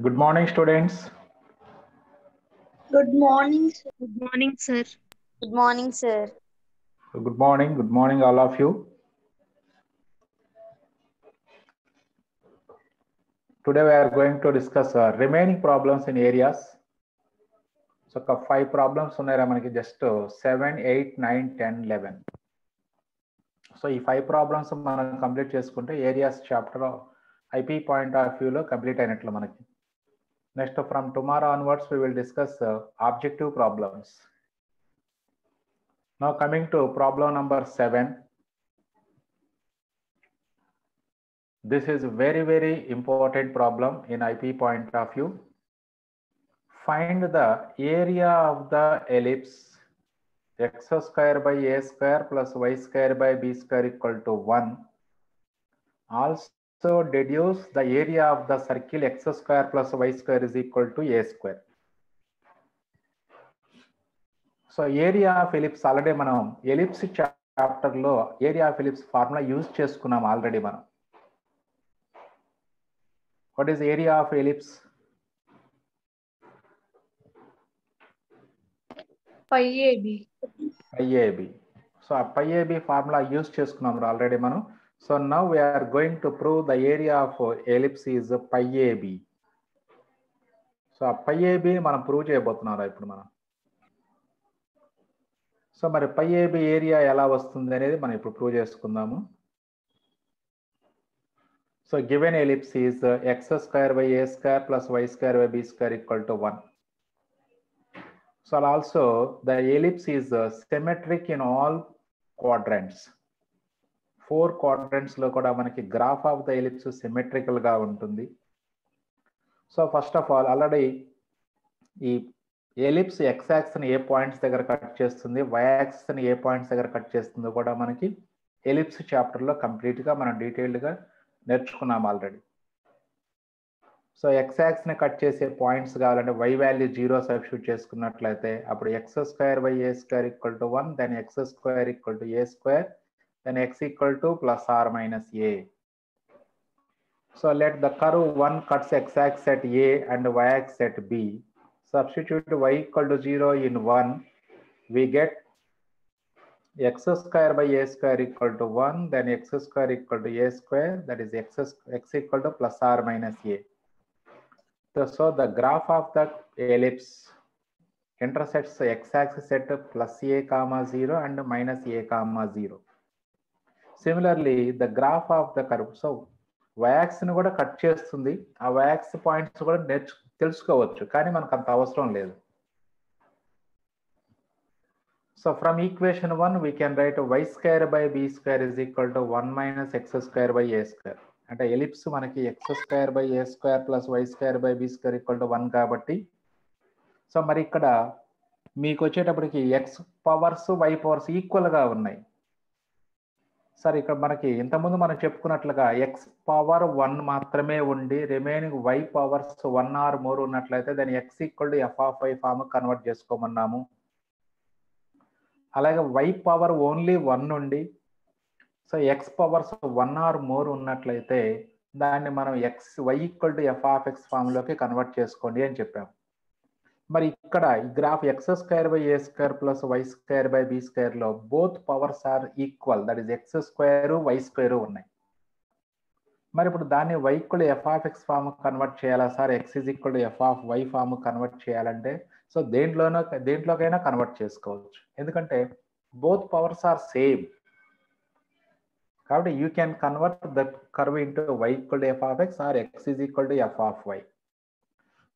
Good morning, students. Good morning, sir. Good morning, sir. Good morning, sir. Good morning, all of you. Today we are going to discuss remaining problems in areas. So, 5 problems ఉన్నాయి మనకి just 7, 8, 9, 10, 11. So ఈ 5 problems మనం complete చేసుకుంటే areas chapter IP point of వ్యూలో complete అయినట్లు మనకి. Next from tomorrow onwards we will discuss objective problems. Now coming to problem number 7. This is very important problem in IP point of view. Find the area of the ellipse x square by a square plus y square by b square equal to 1. Also deduce the area of the circle x square plus y square is equal to a square. So area of ellipse already మనం ellipse chapter లో area of ellipse formula use చేసుకున్నాం already మనం. What is area of ellipse? Pi AB. Pi AB. So a pi AB formula use చేసుకున్నాం already మనం. So now we are going to prove the area of ellipse is pi AB. So a pi AB మనం prove చేయబోతున్నాం ఇప్పుడు మనం. So మరి pi AB area ఎలా వస్తుంది అనేది మనం ఇప్పుడు ప్రూవ్ చేసుకుందాము. So given ellipse is x square by a square plus y square by b square equal to 1. So also the ellipse is symmetric in all quadrants. 4 quadrants లో కూడా మనకి graph of the ellipse symmetrical గా ఉంటుంది. So first of all already ఈ ellipse X axis ని ఏ points దగ్గర cut చేస్తుంది, why axis ని ఏ పాయింట్స్ దగ్గర కట్ చేస్తుందో కూడా మనకి ఎలిప్స్ చాప్టర్ లో కంప్లీట్ గా మనం డీటెయిల్డ్ గా నేర్చుకున్నాం ఆల్రెడీ. సో ఎక్స్ యాక్సిస్ ని కట్ చేసే పాయింట్స్ కావాలంటే వై వాల్యూ 0 సబ్స్టిట్యూట్ చేసుకున్నట్లయితే అప్పుడు x square by a square equal to 1, then x square equal to a square, then x equal to plus or minus a. So let the curve 1 cuts x-axis at a and y-axis at b. Substitute y equal to 0 in 1. We get x square by a square equal to 1. Then x square equal to a square. That is x equal to plus or minus a. So the graph of the ellipse intersects x-axis at plus a comma 0 and minus a comma 0. Similarly, the graph of the curve. So y-axis ని కూడా cut చేస్తుంది. ఆ y-axis points కూడా తెలుసుకోవచ్చు, కానీ మనకు అంత అవసరం లేదు. So from equation 1 we can write y square by b square is equal to 1 minus x square by a square. అంటే ఎలిప్స్ మనకి x square by a square plus y square by b square equal to 1 కాబట్టి so మరి ఇక్కడ మీకు వచ్చేటప్పటికి x powers y powers equal గా ఉన్నాయి. సరే ఇక్కడ మనకి ఇంతకుముందు మనం చెప్పుకున్నట్లుగా x పవర్ 1 మాత్రమే ఉండి remaining y powers 1 or more ఉన్నట్లయితే దాన్ని x equal to f of y form convert చేసుకోమన్నాము. అలాగే y పవర్ ఓన్లీ 1 ఉండి so x powers 1 or more ఉన్నట్లయితే దాన్ని మనం y equal to f of x form లోకి కన్వర్ట్ చేసుకోండి అని చెప్పాము. మరి ఇక్కడ ఈ graph x square by a square plus y square by b square లో both powers are equal, that is x square y square ఉన్నాయి. మరి ఇప్పుడు దాన్ని y equal f of x form convert చేయాలా sir, x is equal f of y form convert చేయాలంటే so దేంట్లోకైనా convert చేసుకోవచ్చు, ఎందుకంటే బోత్ పవర్స్ ఆర్ సేమ్. కాబట్టి you can convert the curve into y equal f of x or x is equal to f of y.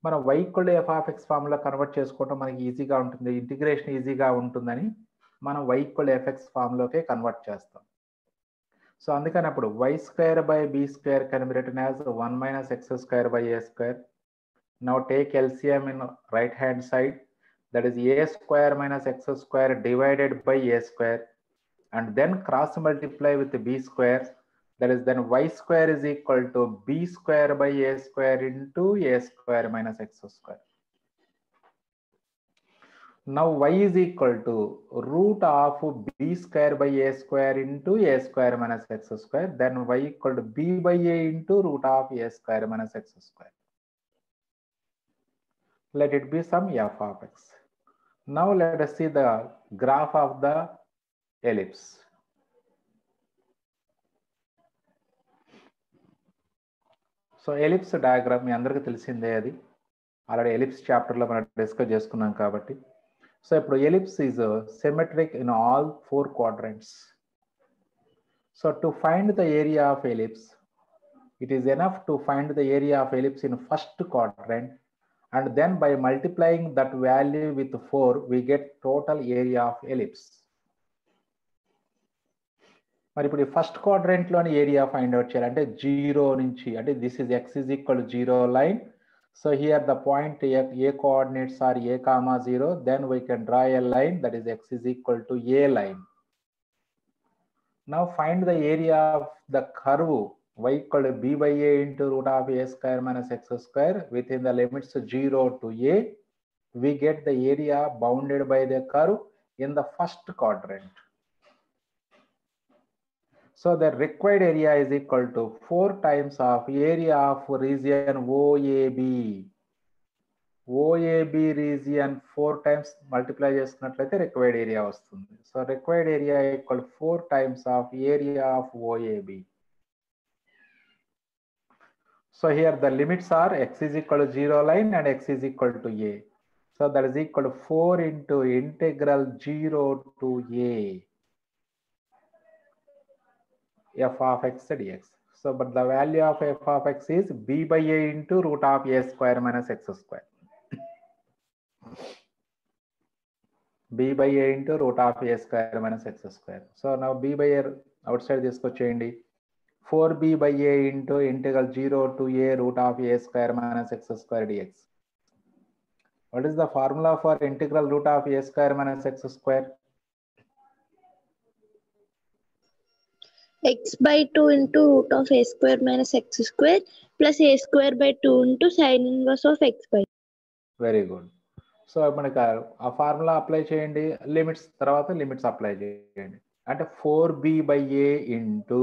మనం y equal to f of x formula convert చేసుకోవడం మనకి ఈజీగా ఉంటుంది, integration ఈజీగా ఉంటుందని మనం y equal f x ఫార్ములోకి convert చేస్తాం. సో అందుకని అప్పుడు y square by b square can be written as 1 minus x square by a square. Now take LCM in right hand side, that is a square minus x square divided by a square and then cross multiply with b square. That is then y square is equal to b square by a square into a square minus x square. Now y is equal to root of b square by a square into a square minus x square. Then y equal to b by a into root of a square minus x square. let it be some f of x. Now let us see the graph of the ellipse. So ellipse diagram మీ అందరికీ తెలిసిందే, అది already ellipse చాప్టర్లో మనం discuss చేసుకున్నాం కాబట్టి. So ఇప్పుడు ellipse is symmetric in all 4 quadrants. So to find the area of ellipse, it is enough to find the area of ellipse in first quadrant, and then by multiplying that value with 4 we get total area of ellipse. మరి ఇప్పుడు first quadrant లోని area find out చేయాలంటే 0 నుంచి, అంటే this is x is equal to 0 line. So here the point a coordinates are a comma 0, then we can draw a line that is x is equal to a line. Now find the area of the curve y equal to b by a into root of a square minus x square within the limits 0 to a. We get the area bounded by the curve in the first quadrant. So the required area is equal to 4 times of area of region OAB. OAB region 4 times multiply చేసుకున్నట్లయితే required area వస్తుంది. So required area equal to 4 times of area of OAB. So here the limits are x is equal to 0 line and x is equal to a. So that is equal to 4 into integral 0 to a f of x dx. So but the value of f of x is b by a into root of a square minus x square. b by a into root of a square minus x square. So now b by a outside తీసుకొచ్చేయండి. 4b by a into integral 0 to a root of a square minus x square dx. What is the formula for integral root of a square minus x square? X by 2 into root of a square minus x square plus a square by 2 into sin inverse of x by. Very good. So మనకి ఆ formula apply చేయండి, limits తర్వాత limits apply చేయండి. అంటే 4b by a into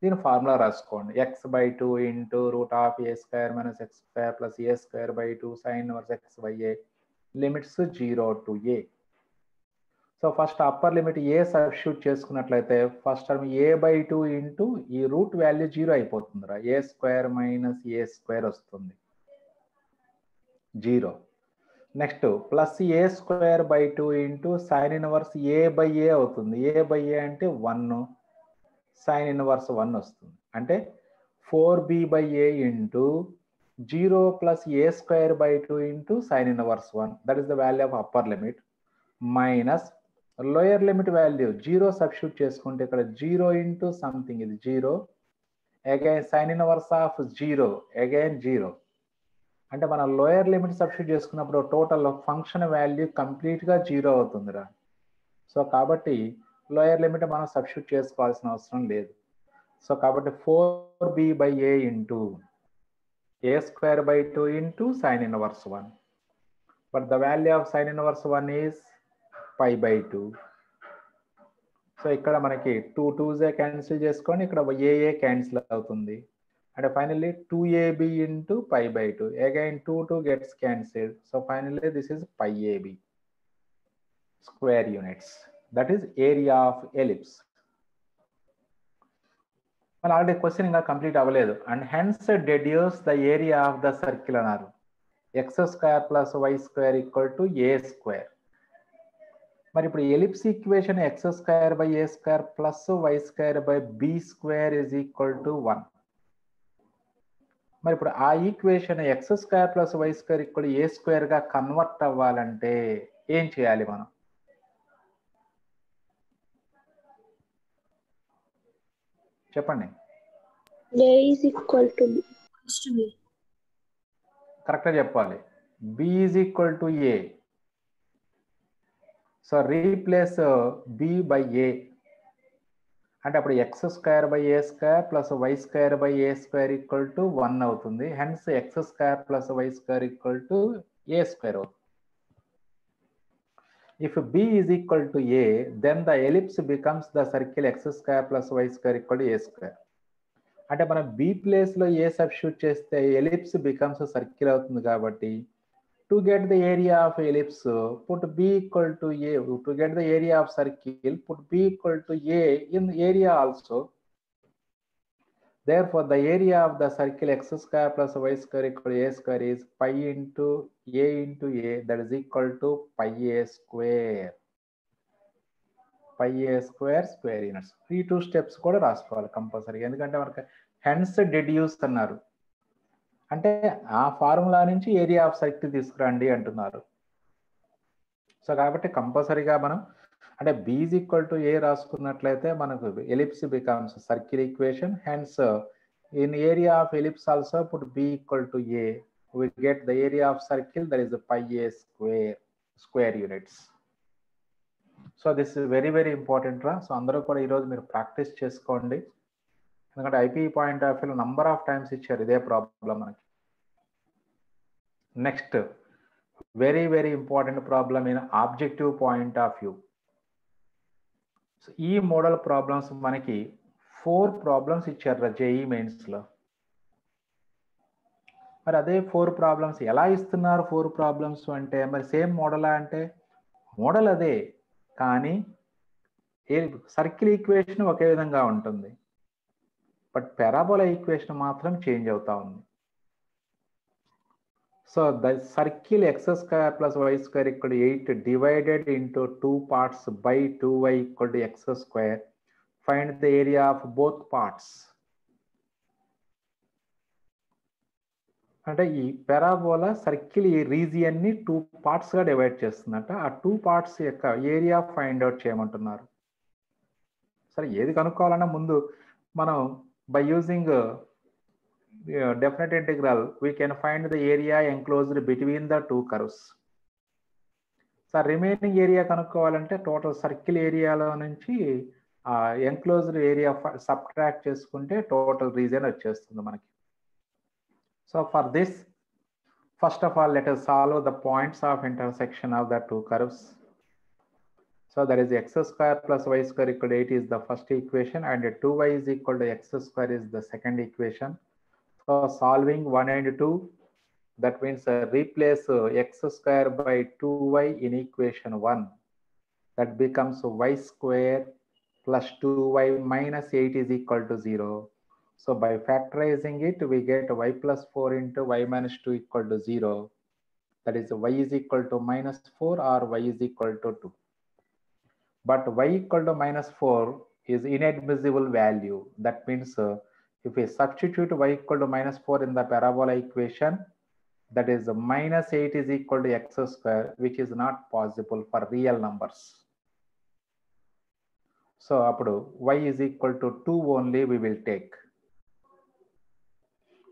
దీని formula రాసుకోండి, x by 2 into root of a square minus x square plus a square by 2 sin inverse x by a, limits 0 to a. So first upper limit a substitute చేసుకున్నట్లయితే first term a by 2 into ఈ root value 0 అయిపోతుందిరా, a square minus a square వస్తుంది 0. Next plus a square by 2 into sine inverse a by a అవుతుంది, a by a అంటే 1, sign inverse 1 వస్తుంది. అంటే 4b by a into 0 plus a square by 2 into sine inverse 1, that is the value of upper limit, minus lower limit value 0 substitute చేసుకుంటే ఇక్కడ 0 into something ఇది 0, again sine inverse of 0 again 0. అంటే మనం lower limit substitute చేసుకున్నప్పుడు total function value కంప్లీట్గా 0 అవుతుందిరా. So కాబట్టి lower limit మనం సబ్స్టిట్యూట్ చేసుకోవాల్సిన అవసరం లేదు. సో కాబట్టి 4b by a into a square by 2 into sine inverse 1, but the value of sine inverse 1 is pi by 2. So ఇక్కడ మనకి 2 2s క్యాన్సిల్ చేసుకోండి, ఇక్కడ a క్యాన్సిల్ అవుతుంది, అంటే finally 2ab into pi by 2, again 2 2 gets cancelled. So finally this is pi ab square units, that is area of ellipse. మన already question ఇంకా complete అవ్వలేదు. And hence deduce the area of the circle అన్నారు, x square plus y square equal to a square. మరి ఇప్పుడు ellipse equation x square by a square plus y square by b square is equal to 1. మరి ఇప్పుడు ఆ equation x square plus y square equal a square గా convert అవ్వాలంటే ఏం చేయాలి మనం? చెప్పండి. A is equal to B. కరెక్ట్గా చెప్పాలి. B is equal to A. So replace B by A అంటే అప్పుడు x square by a square plus y square by a square equal to 1 అవుతుంది. Hence x square plus y square equal to a square అవుతుంది. If B is equal to A, then the ellipse becomes the circle x square plus y square equal to a square. అంటే మనం B place లో ఏ substitute చేస్తే ellipse becomes circle అవుతుంది. కాబట్టి To get the area of ellipse, put b equal to a. To get the area of circle, put b equal to a in area also. Therefore, the area of the circle x square plus y square equal to a square is pi into a, that is equal to pi a square. Pi a square square units. ఈ 2 steps కూడా రాసుకోవాలి compulsory. ఎందుకంటే మనకి hence deduce అన్నారు. అంటే ఆ formula నుంచి area of circle తీసుకురండి అంటున్నారు. సో కాబట్టి కంపల్సరీగా మనం అంటే b is equal to a రాసుకున్నట్లయితే మనకు ellipse becomes circle equation. Hence in area of ellipse also put b equal to a. We get the area of circle, that is pi a square units. So this is very very important రా. So అందరూ కూడా ఈరోజు మీరు practice చేసుకోండి. ఎందుకంటే IP point of view number of times ఇచ్చారు ఇదే problem మనకి. Next very very important problem in objective point of view. So ఈ మోడల్ ప్రాబ్లమ్స్ మనకి 4 ప్రాబ్లమ్స్ ఇచ్చారు జేఈ మెయిన్స్లో. మరి అదే 4 ప్రాబ్లమ్స్ ఎలా ఇస్తున్నారు? 4 ప్రాబ్లమ్స్ అంటే మరి సేమ్ మోడలా అంటే మోడల్ అదే, కానీ సర్కిల్ ఈక్వేషన్ ఒకే విధంగా ఉంటుంది, బట్ పారాబోలా ఈక్వేషన్ మాత్రం చేంజ్ అవుతా ఉంది. So the circle x square plus y square equal to 8 divided into 2 parts by 2y equal to x square. Find the area of both parts. అంటే ఈ parabola circle ఈ region ని 2 parts గా divide చేస్తుందంట. ఆ 2 parts యొక్క area find out చేయమంటున్నారు. సరే, ఏది కనుక్కోవాలన్నా ముందు మనం by using definite integral we can find the area enclosed between the 2 curves. So remaining area కనుక్కోవాలంటే టోటల్ సర్కిల్ ఏరియాలో నుంచి ఎన్క్లోజ్డ్ ఏరియా సబ్ట్రాక్ట్ చేసుకుంటే టోటల్ రీజియన్ వచ్చేస్తుంది మనకి. So for this first of all let us solve the points of intersection of the 2 curves. So that is x square plus y square equal to 8 is the first equation, and 2y is equal to x square is the second equation. So solving 1 and 2, that means replace x square by 2y in equation 1. That becomes y square plus 2y minus 8 is equal to 0. So by factorizing it, we get y plus 4 into y minus 2 equal to 0. That is y is equal to minus 4 or y is equal to 2. But y equal to minus 4 is inadmissible value. That means if we substitute y equal to minus 4 in the parabola equation, that is minus 8 is equal to x square, which is not possible for real numbers. So appudu y is equal to 2 only we will take.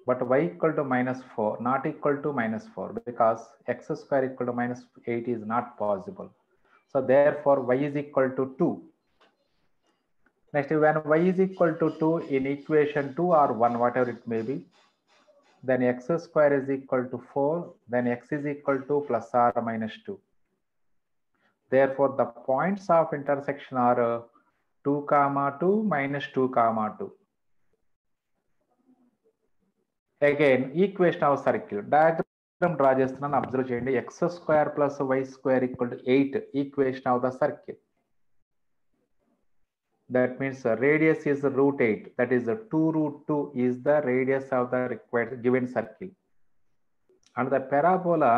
But y equal to minus 4 not equal to minus 4, because x square equal to minus 8 is not possible. So therefore y is equal to 2. Next, when y is equal to 2 in equation 2 or 1, whatever it may be, then x square is equal to 4, then x is equal to plus or minus 2. Therefore the points of intersection are 2, 2 minus 2, 2. Again, equation of circle. Diagram draw చేస్తున్నాను, observe చేయండి. x square plus y square equal to 8 equation of the circle. That means radius is root 8. That is 2 root 2 is the radius of the required given circle. And the parabola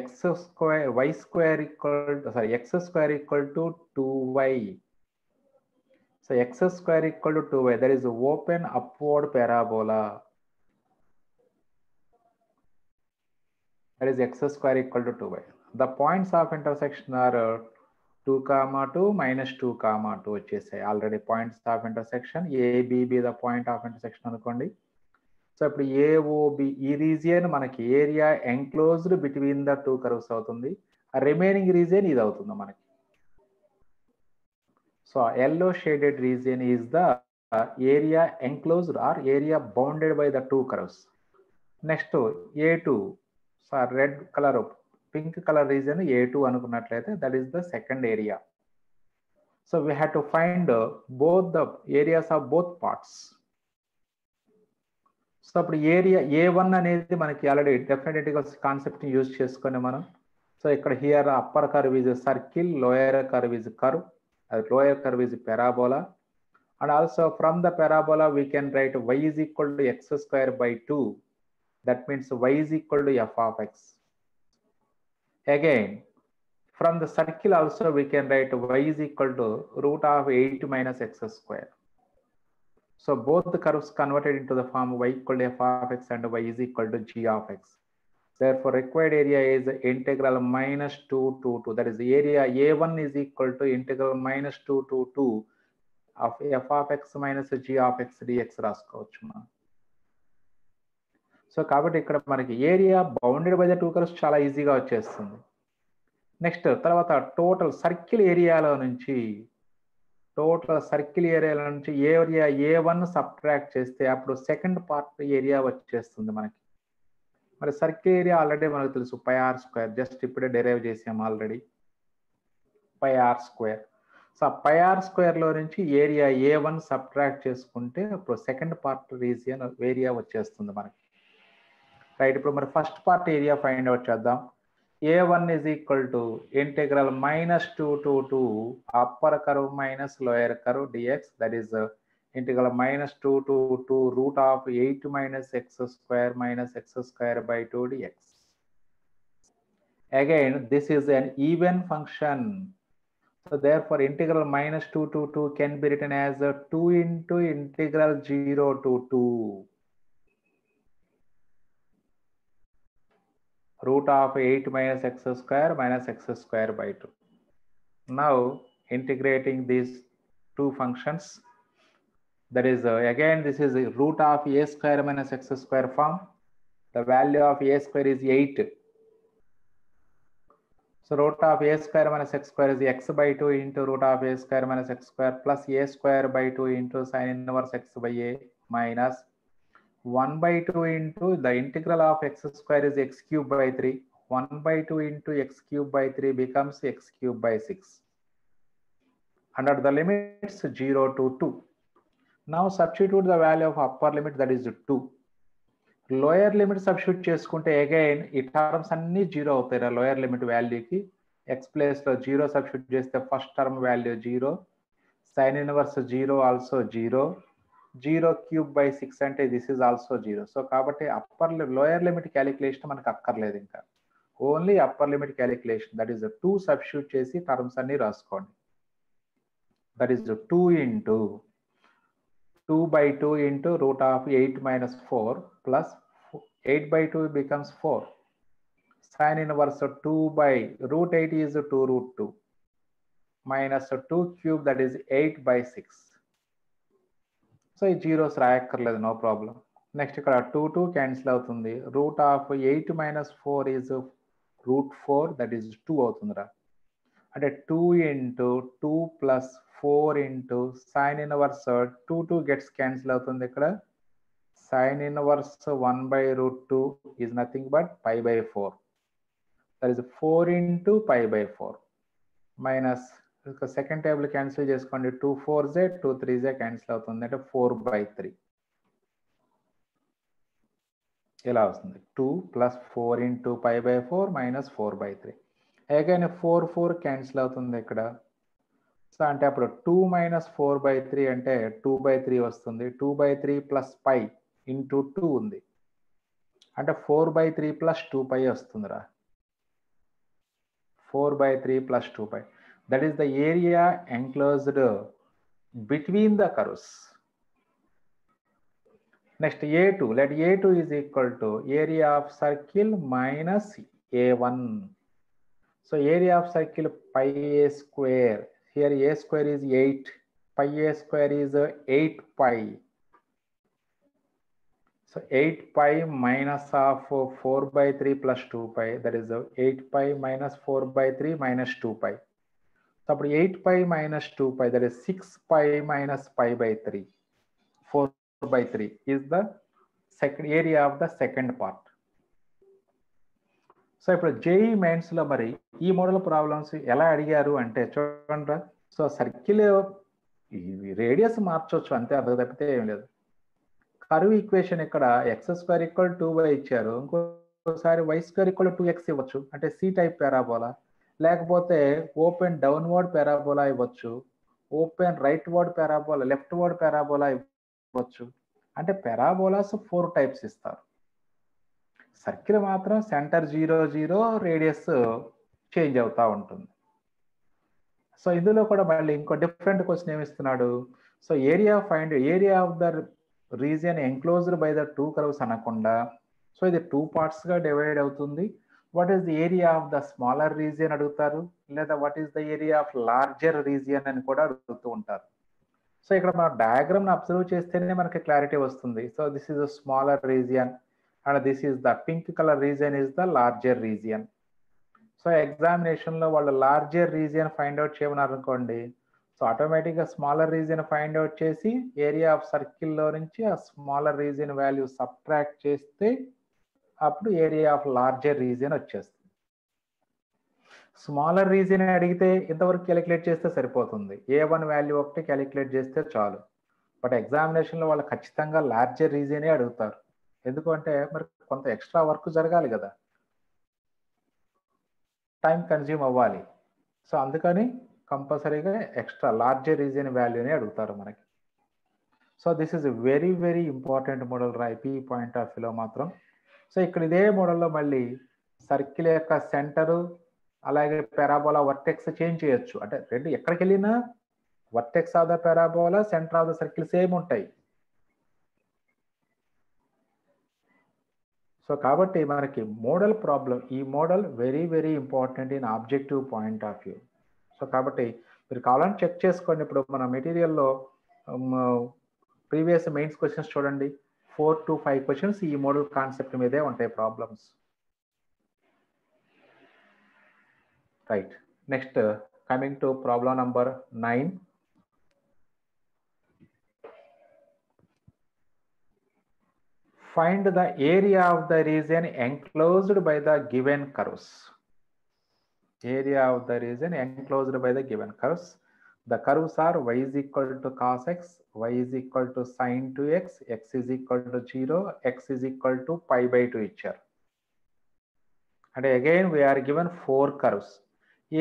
x square equal to 2y. So x square equal to 2y. That is open upward parabola. That is x square equal to 2y. The points of intersection are 2, 2 minus 2, 2 వచ్చేసాయి already points of intersection. ABB the point of intersection అనుకోండి. So ఇప్పుడు AOB ఈ region మనకి area enclosed between the 2 curves అవుతుంది. ఆ remaining region ఇది అవుతుంది మనకి. So yellow shaded region is the area enclosed or area bounded by the 2 curves. Next A2, so red color pink color region A2 అనుకున్నట్లయితే that is the second area. So we had to find both the areas of both parts. So అప్పుడు area A1 అనేది మనకి already definite integrals కాన్సెప్ట్ని use చేసుకొని మనం, so ఇక్కడ here upper curve is circle, lower curve is curve, lower curve is parabola, and also from the parabola we can write y is equal to x square by 2. That means y is equal to f of x. Again, from the circle also we can write y is equal to root of 8 minus x square. So both the curves converted into the form y equal to f of x and y is equal to g of x. Therefore, required area is integral minus 2 to 2. That is the area A1 is equal to integral minus 2 to 2 of f of x minus g of x dx రాసుకోవచ్చు మనం. So కాబట్టి ఇక్కడ మనకి area bounded by the two curves చాలా ఈజీగా వచ్చేస్తుంది. Next తర్వాత total circle ఏరియాలో నుంచి ఏరియా A1 సబ్ట్రాక్ట్ చేస్తే అప్పుడు సెకండ్ పార్ట్ ఏరియా వచ్చేస్తుంది మనకి. మరి సర్కిల్ ఏరియా ఆల్రెడీ మనకు తెలుసు πr², జస్ట్ ఇప్పుడే డెరైవ్ చేసాము ఆల్రెడీ πr². సో πr² లో నుంచి ఏరియా A1 సబ్ట్రాక్ట్ చేసుకుంటే అప్పుడు సెకండ్ పార్ట్ రీజియన్ ఏరియా వచ్చేస్తుంది మనకి. రైట్, ఇప్పుడు మరి first part area find out చేద్దాం. A1 is equal to integral minus 2 to 2 upper curve minus lower curve dx, that is integral minus 2 to 2 root of 8 minus x square by 2 dx. Again, this is an even function. So therefore, integral minus 2 to 2 can be written as 2 into integral 0 to 2 root of 8 minus x square by 2. Now integrating these two functions, that is again this is the root of a square minus x square form. The value of a square is 8. So root of a square minus x square is x by 2 into root of a square minus x square plus a square by 2 into sin inverse x by a minus 1 by 2 into the integral of x square is x cube by 3. 1 by 2 into x cube by 3 becomes x cube by 6. Under the limits 0 to 2. Now substitute the value of upper limit, that is 2. Lower limit substitute చేసుకుంటే again ఈ terms అన్ని 0 అవుతాయి. Lower limit వాల్యూకి x place లో 0 substitute చేస్తే first term value 0, sin inverse 0 also 0, 0 cube by 6 అంటే this is also 0. So కాబట్టి lower limit calculation మనకు అక్కర్లేదు, ఇంకా only upper limit calculation, that is 2 substitute చేసి టర్మ్స్ అన్ని రాసుకోండి. That is 2 into 2 by 2 into root of 8 minus 4 plus 8 by 2 becomes 4. Sin inverse 2 by root 8 is 2 root 2 minus 2 cube, that is 8 by 6. So ఈ zeros రాయక్కర్లేదు, no problem. Next ఇక్కడ 2 cancel అవుతుంది. Root of 8 minus 4 is root 4, that is 2 అవుతుందిరా. అంటే 2 into 2 plus 4 into sin inverse 2 gets cancel అవుతుంది. ఇక్కడ sin inverse 1 by root 2 is nothing but pi by 4. That is 4 into pi by 4 minus second table cancel చేసుకోండి. 2 4s 2 3s cancel అవుతుంది, అంటే 4 by 3 ఇలా వస్తుంది. 2 plus 4 into pi by 4 minus 4 by 3. Again 4 cancel అవుతుంది ఇక్కడ. So అంటే అప్పుడు 2 minus 4 by 3 అంటే 2 by 3 వస్తుంది. 2 by 3 plus pi into 2 ఉంది, అంటే 4 by 3 plus 2 pi వస్తుందిరా. 4 by 3 plus 2 pi. That is the area enclosed between the curves. Next A2, let A2 is equal to area of circle minus A1. So area of circle pi a square. Here a square is 8, pi a square is 8 pi. So 8 pi minus of 4 by 3 plus 2 pi, that is 8 pi minus 4 by 3 minus 2 pi. So 8 pi minus 2 pi, that is 6 pi minus pi by 3. 4 by 3 is the second area of the second part. So ఇప్పుడు JEE mains లో మరి ఈ model problems ఎలా అడిగారు అంటే చూడండి. So circle radius మార్చవచ్చు అంతే, అది తప్పితే ఏం లేదు. కర్వ్ ఈక్వేషన్ ఇక్కడ x² = 2y ఇచ్చారు, ఇంకోసారి y² = 2x ఇవ్వచ్చు, అంటే సి టైప్ పారాబోలా, లేకపోతే ఓపెన్ డౌన్వర్డ్ పారాబోలా ఇవ్వచ్చు, open rightward parabola, leftward parabola ఇవ్వచ్చు. అంటే పారాబోలాస్ 4 టైప్స్ ఇస్తారు. సర్కిల్ మాత్రం సెంటర్ 0 0, రేడియస్ చేంజ్ అవుతూ ఉంటుంది. సో ఇందులో కూడా మళ్ళీ ఇంకో డిఫరెంట్ క్వశ్చన్ ఏమిస్తున్నాడు, so area of the region enclosed by the 2 curves అనకుండా, సో ఇది 2 పార్ట్స్గా డివైడ్ అవుతుంది. What is the area of the smaller region అడుగుతారు, లేదా what is the area of larger region అని కూడా అడుగుతూ ఉంటారు. సో ఇక్కడ మనం డయాగ్రామ్ని అబ్జర్వ్ చేస్తేనే మనకి క్లారిటీ వస్తుంది. So this is the smaller region and this is the pink colour region is the larger region. So ఎగ్జామినేషన్లో వాళ్ళు లార్జర్ రీజియన్ ఫైండ్ అవుట్ చేయమన్నారు అనుకోండి, సో ఆటోమేటిక్గా స్మాలర్ రీజియన్ ఫైండ్ అవుట్ చేసి ఏరియా ఆఫ్ సర్కిల్లో నుంచి ఆ స్మాలర్ రీజియన్ వాల్యూ సబ్ట్రాక్ట్ చేస్తే అప్పుడు ఏరియా ఆఫ్ లార్జర్ రీజియన్ వచ్చేస్తుంది. స్మాలర్ రీజియన్ అడిగితే ఇంతవరకు క్యాలిక్యులేట్ చేస్తే సరిపోతుంది, A1 వాల్యూ ఒకటి క్యాలిక్యులేట్ చేస్తే చాలు. బట్ ఎగ్జామినేషన్లో వాళ్ళు ఖచ్చితంగా లార్జర్ రీజియనే అడుగుతారు. ఎందుకంటే మరి కొంత ఎక్స్ట్రా వర్క్ జరగాలి కదా, టైం కన్జ్యూమ్ అవ్వాలి. సో అందుకని కంపల్సరీగా ఎక్స్ట్రా లార్జర్ రీజియన్ వాల్యూని అడుగుతారు మనకి. So this is very very important model IP point of వ్యూలో మాత్రం. సో ఇక్కడ ఇదే మోడల్లో మళ్ళీ సర్కిల్ యొక్క సెంటరు అలాగే పారాబోలా వర్టెక్స్ చేంజ్ చేయొచ్చు. అంటే రెండు ఎక్కడికి వెళ్ళినా vertex of the parabola, centre of the circle same ఉంటాయి. సో కాబట్టి మనకి మోడల్ ప్రాబ్లం, ఈ model very very important in objective point of view. So కాబట్టి మీరు కావాలని చెక్ చేసుకోండి. ఇప్పుడు మన మెటీరియల్లో ప్రీవియస్ మెయిన్స్ క్వశ్చన్స్ చూడండి, 4 to 5 క్వశ్చన్స్ ఈ మోడల్ కాన్సెప్ట్ మీదే ఉంటాయి problems. Right, next coming to problem number 9. Find the area of the region enclosed by the given curves. Area of the region enclosed by the given curves. The curves are y is equal to cos x, y is equal to sin 2x, x is equal to 0, x is equal to pi by 2 ఇచ్చారు. And again we are given 4 curves.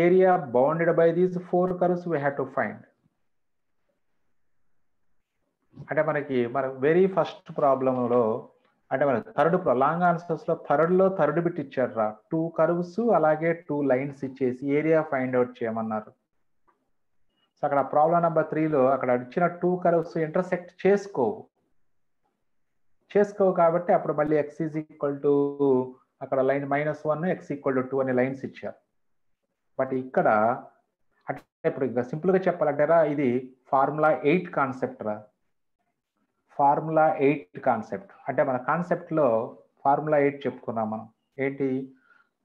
Area bounded by these 4 curves we have to find. అంటే మనకి మన very first ప్రాబ్లంలో అంటే మన third long ఆన్సర్స్లో third bit ఇచ్చారు, 2 curves అలాగే 2 lines ఇచ్చేసి ఏరియా ఫైండ్ అవుట్ చేయమన్నారు. సో అక్కడ ప్రాబ్లం నెంబర్ 3లో అక్కడ ఇచ్చిన 2 కర్వ్స్ ఇంటర్సెక్ట్ చేసుకోవు కాబట్టి అప్పుడు మళ్ళీ x ఈజ్ ఈక్వల్ టు అక్కడ లైన్ -1, x ఈక్వల్ టు 2 అనే లైన్స్ ఇచ్చారు. బట్ ఇక్కడ అంటే ఇప్పుడు ఇంకా సింపుల్గా చెప్పాలంటే ఇది ఫార్ములా 8 కాన్సెప్ట్ రా. ఫార్ములా 8 కాన్సెప్ట్ అంటే మన కాన్సెప్ట్లో ఫార్ములా 8 చెప్పుకున్నాం మనం. ఏంటి,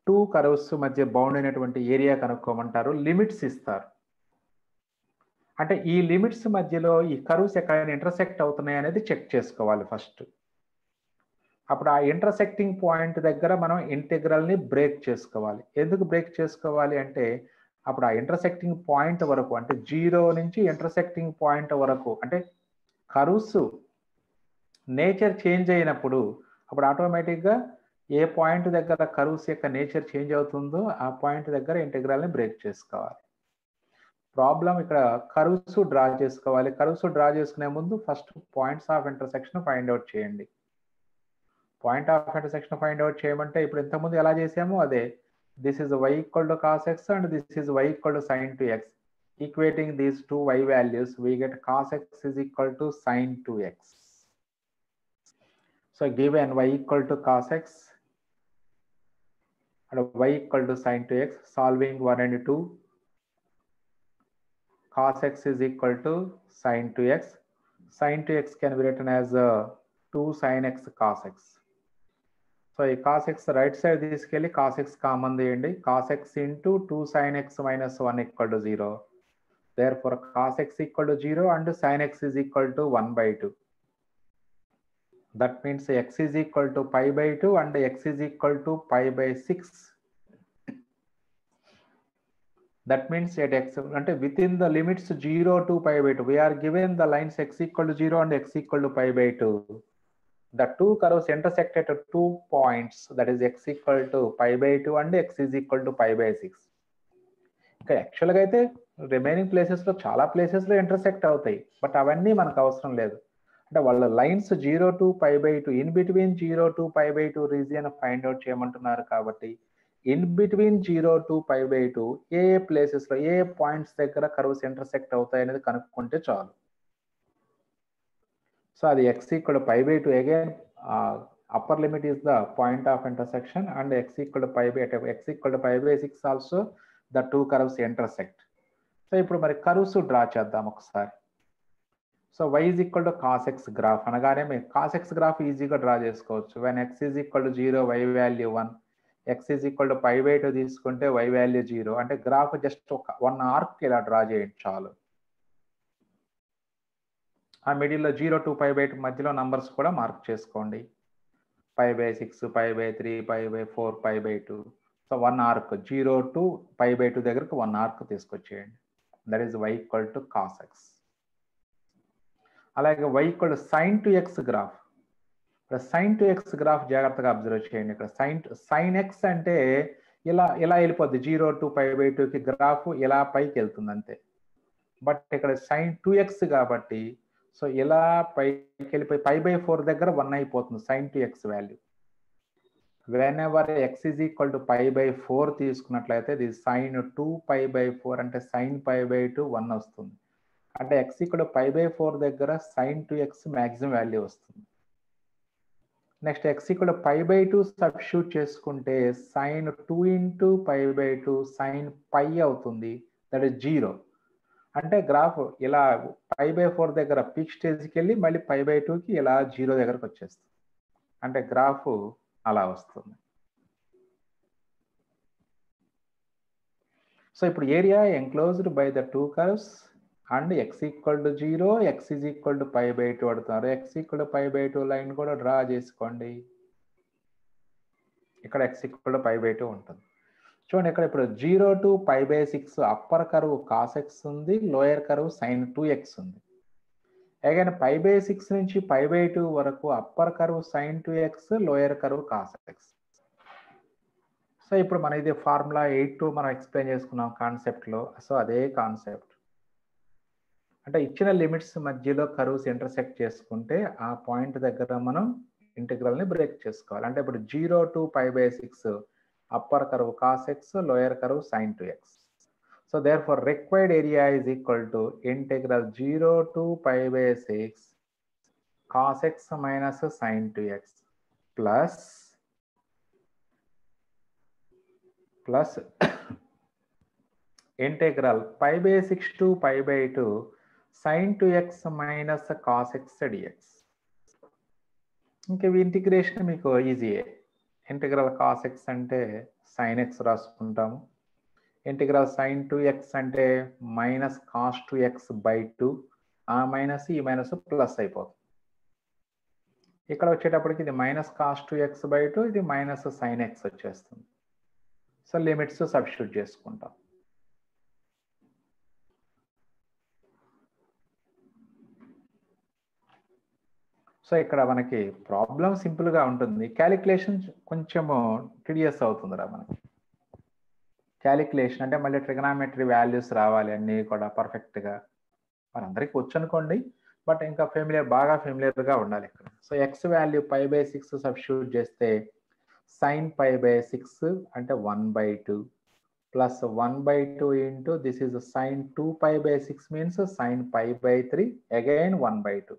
2 కర్వ్స్ మధ్య బౌండ్ అయినటువంటి ఏరియా కనుక్కోమంటారు, లిమిట్స్ ఇస్తారు. అంటే ఈ లిమిట్స్ మధ్యలో ఈ కర్వ్స్ ఎక్కడైనా ఇంటర్సెక్ట్ అవుతున్నాయి అనేది చెక్ చేసుకోవాలి ఫస్ట్. అప్పుడు ఆ ఇంటర్సెక్టింగ్ పాయింట్ దగ్గర మనం ఇంటిగ్రల్ని బ్రేక్ చేసుకోవాలి. ఎందుకు బ్రేక్ చేసుకోవాలి అంటే అప్పుడు ఆ ఇంటర్సెక్టింగ్ పాయింట్ వరకు అంటే 0 నుంచి ఇంటర్సెక్టింగ్ పాయింట్ వరకు అంటే కర్వ్స్ నేచర్ చేంజ్ అయినప్పుడు అప్పుడు ఆటోమేటిక్గా ఏ పాయింట్ దగ్గర కర్వ్స్ యొక్క నేచర్ చేంజ్ అవుతుందో ఆ పాయింట్ దగ్గర ఇంటిగ్రల్ని బ్రేక్ చేసుకోవాలి. ప్రాబ్లం ఇక్కడ కర్వ్స్ డ్రా చేసుకోవాలి. కర్వ్స్ డ్రా చేసుకునే ముందు first points of intersection find out చేయండి. Point of intersection find out చేయమంటే ఇప్పుడు ఇంతకుముందు ఎలా చేసామో అదే, this is y equal to cos x and this is y equal to sin 2x. Equating these two y values we get cos x is equal to sin 2x. So given y equal to cos x and y equal to sin 2x, solving 1 and 2, cos x is equal to sin 2x. Sin 2x can be written as 2 sin x cos x. So ఈ cos x right side తీసుకెళ్ళి cos x common తీయండి. cos x into 2 sin x minus 1 equal to 0. Therefore cos x equal to 0 and sin x is equal to 1/2. That means x is equal to pi by 2 and x is equal to pi by 6. That means at x అంటే within the limits 0 to pi by 2 we are given the lines x equal to 0 and x equal to pi by 2. the two curves intersect at 2 points, that is x equal to pi by 2 and x is equal to pi by 6. ఇంకా యాక్చువల్గా అయితే remaining ప్లేసెస్లో చాలా ప్లేసెస్లో intersect అవుతాయి, but అవన్నీ మనకు అవసరం లేదు. అంటే వాళ్ళ lines 0 to pi by 2 in between 0 to pi by 2 region find out చేయమంటున్నారు. కాబట్టి in between 0 to pi by 2 ఏ ప్లేసెస్లో ఏ పాయింట్స్ దగ్గర కర్వ్స్ ఇంటర్సెక్ట్ అవుతాయి అనేది కనుక్కుంటే చాలు. సో అది x equal to pi by 2, again upper limit is the point of intersection, and x equal to pi by 6 also the two curves intersect. So ఇప్పుడు మరి curves draw చేద్దాం ఒకసారి. So y is equal to cos x graph అనగానే మీరు cos x graph ఈజీగా draw చేసుకోవచ్చు. when x is equal to 0 y value 1, x is equal to pi by 2 తీసుకుంటే y value 0. అంటే గ్రాఫ్ జస్ట్ ఒక 1 arc ఇలా డ్రా చేయండి చాలు. ఆ మిడిల్లో 0 to pi by 2 మధ్యలో నంబర్స్ కూడా మార్క్ చేసుకోండి. pi by 6, pi by 3, pi by 4, pi by 2. So 1 arc 0 to pi by 2 దగ్గరకు 1 ఆర్క్ తీసుకొచ్చేయండి. That is y equal to cos x. అలాగే y equal to sin to x graph. ఇక్కడ sin to x graph జాగ్రత్తగా observe చేయండి. ఇక్కడ sin x అంటే ఇలా వెళ్ళిపోద్ది 0 to pi by 2కి గ్రాఫ్ ఇలా పైకి వెళ్తుంది అంతే. బట్ ఇక్కడ sin 2x కాబట్టి సో ఇలా పైకి వెళ్ళిపోయి pi by 4 దగ్గర 1 అయిపోతుంది sin to x value. When ever x is equal to pi by 4 తీసుకున్నట్లయితే ఇది sin 2 pi by 4 అంటే sin pi by 2 1 వస్తుంది. అంటే x equal to pi by 4 దగ్గర sin 2x మ్యాక్సిమం వాల్యూ వస్తుంది. Next x equal to pi by 2 substitute చేసుకుంటే sin 2 into pi by 2 sin pi అవుతుంది, that is 0. అంటే గ్రాఫ్ ఇలా pi by 4 దగ్గర పీక్ స్టేజ్కి వెళ్ళి మళ్ళీ pi by 2కి ఇలా 0 దగ్గరకు వచ్చేస్తుంది. అంటే గ్రాఫ్ అలా వస్తుంది. సో ఇప్పుడు area enclosed by the two curves and x equal to 0, x is equal to pi by 2 అడుగుతున్నారు. x equal to pi by 2 line కూడా డ్రా చేసుకోండి. ఇక్కడ x equal to pi by 2 ఉంటుంది. చూడండి ఇక్కడ ఇప్పుడు 0 to pi by 6 upper curve cos x ఉంది, lower curve sin 2x ఉంది. అగైన్ pi by 6 నుంచి pi by 2 వరకు upper curve sin 2x, lower curve cos x. So ఇప్పుడు మన ఇది ఫార్ములా 8 మనం ఎక్స్ప్లెయిన్ చేసుకున్నాం కాన్సెప్ట్లో. సో అదే కాన్సెప్ట్ అంటే ఇచ్చిన లిమిట్స్ మధ్యలో కర్వ్స్ ఇంటర్సెక్ట్ చేసుకుంటే ఆ పాయింట్ దగ్గర మనం ఇంటిగ్రల్ని బ్రేక్ చేసుకోవాలి. అంటే ఇప్పుడు 0 to pi by 6 upper curve cos x, lower curve sin 2x. So therefore required area is equal to integral 0 to pi by 6 cos x minus sin 2x plus integral pi by 6 to pi by 2 sin 2x minus cos x dx. ఇంకా integration మీకు ఈజీయే. Integral cos x అంటే sine x రాసుకుంటాము. Integral sine 2x అంటే minus cos 2x by 2. ఆ minus ఈ minus plus అయిపోతుంది. ఇక్కడ వచ్చేటప్పటికి ఇది మైనస్ కాస్ 2x బై 2, ఇది మైనస్ సైన్ ఎక్స్ వచ్చేస్తుంది. సో లిమిట్స్ సబ్స్టిట్యూట్ చేసుకుంటాం. సో ఇక్కడ మనకి ప్రాబ్లం సింపుల్గా ఉంటుంది, క్యాలిక్యులేషన్ కొంచెము టిడియస్ అవుతుందిరా మనకి. క్యాలిక్యులేషన్ అంటే మళ్ళీ ట్రిగనామెట్రీ వాల్యూస్ రావాలి అన్నీ కూడా పర్ఫెక్ట్గా. మనందరికీ వచ్చు అనుకోండి, బట్ ఇంకా బాగా ఫెమిలియర్గా ఉండాలి ఇక్కడ. So X value pi by 6 substitute చేస్తే sin pi by 6 అంటే 1/2 plus 1/2 into this is sin 2 pi by 6 means sin pi by 3 again 1/2.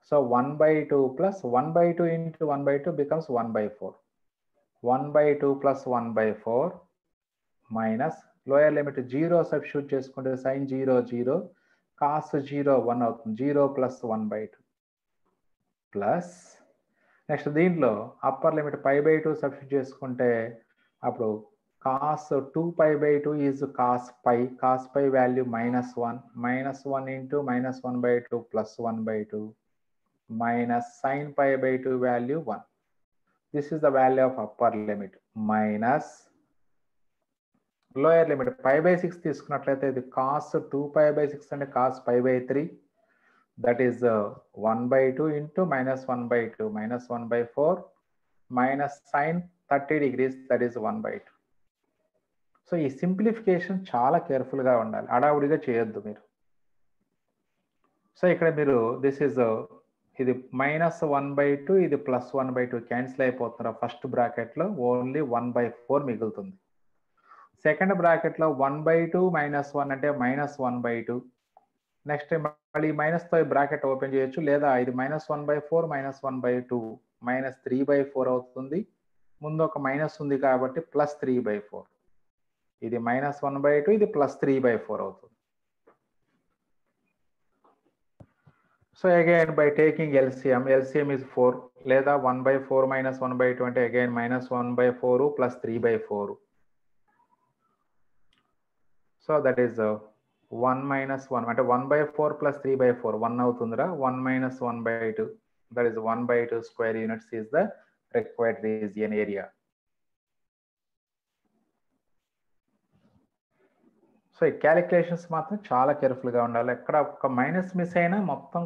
So 1/2 plus 1/2 into 1/2 becomes 1/4. 1/2 plus 1/4 minus lower limit 0 substitute చేసుకుంటే sin 0 0, cos 0 1 అవుతుంది. 0 plus 1/2 plus next దీంట్లో upper limit pi by 2 substitute చేసుకుంటే అప్పుడు cos 2 pi by 2 is cos pi value -1 into -1/2 plus 1/2 minus sin pi by 2 value 1. This is the value of upper limit minus lower limit pi by 6 తీసుకున్నట్లయితే ఇది cos 2 pi by 6 అంటే cos pi by 3. that is 1/2 into -1/2, -1/4 minus sin 30 degrees, that is 1/2. So ఈ simplification చాలా కేర్ఫుల్గా ఉండాలి, అడావుడిగా చేయొద్దు మీరు. So ఇక్కడ మీరు దిస్ ఈజ్ ఇది -1/2, ఇది +1/2 క్యాన్సిల్ అయిపోతున్నారు. ఫస్ట్ బ్రాకెట్లో ఓన్లీ 1/4 మిగులుతుంది. సెకండ్ బ్రాకెట్లో 1/2 -1 అంటే -1/2. నెక్స్ట్ మళ్ళీ మైనస్తో బ్రాకెట్ ఓపెన్ చేయొచ్చు, లేదా ఇది -1/4 -1/2 -3/4 అవుతుంది. ముందు ఒక మైనస్ ఉంది కాబట్టి +3/4. ఇది -1/2, ఇది +3/4 అవుతుంది. So again by taking LCM is 4, లేదా 1/4 -1/2 అంటే అగైన్ -1/4 +3/4. సో దట్ ఈస్ 1 - 1 అంటే 1/4 +3/4 1 అవుతుందిరా. 1 - 1/2, that is 1/2 square units is the required region area. So ఈ క్యాలిక్యులేషన్స్ మాత్రం చాలా కేర్ఫుల్గా ఉండాలి. ఎక్కడ ఒక మైనస్ మిస్ అయినా మొత్తం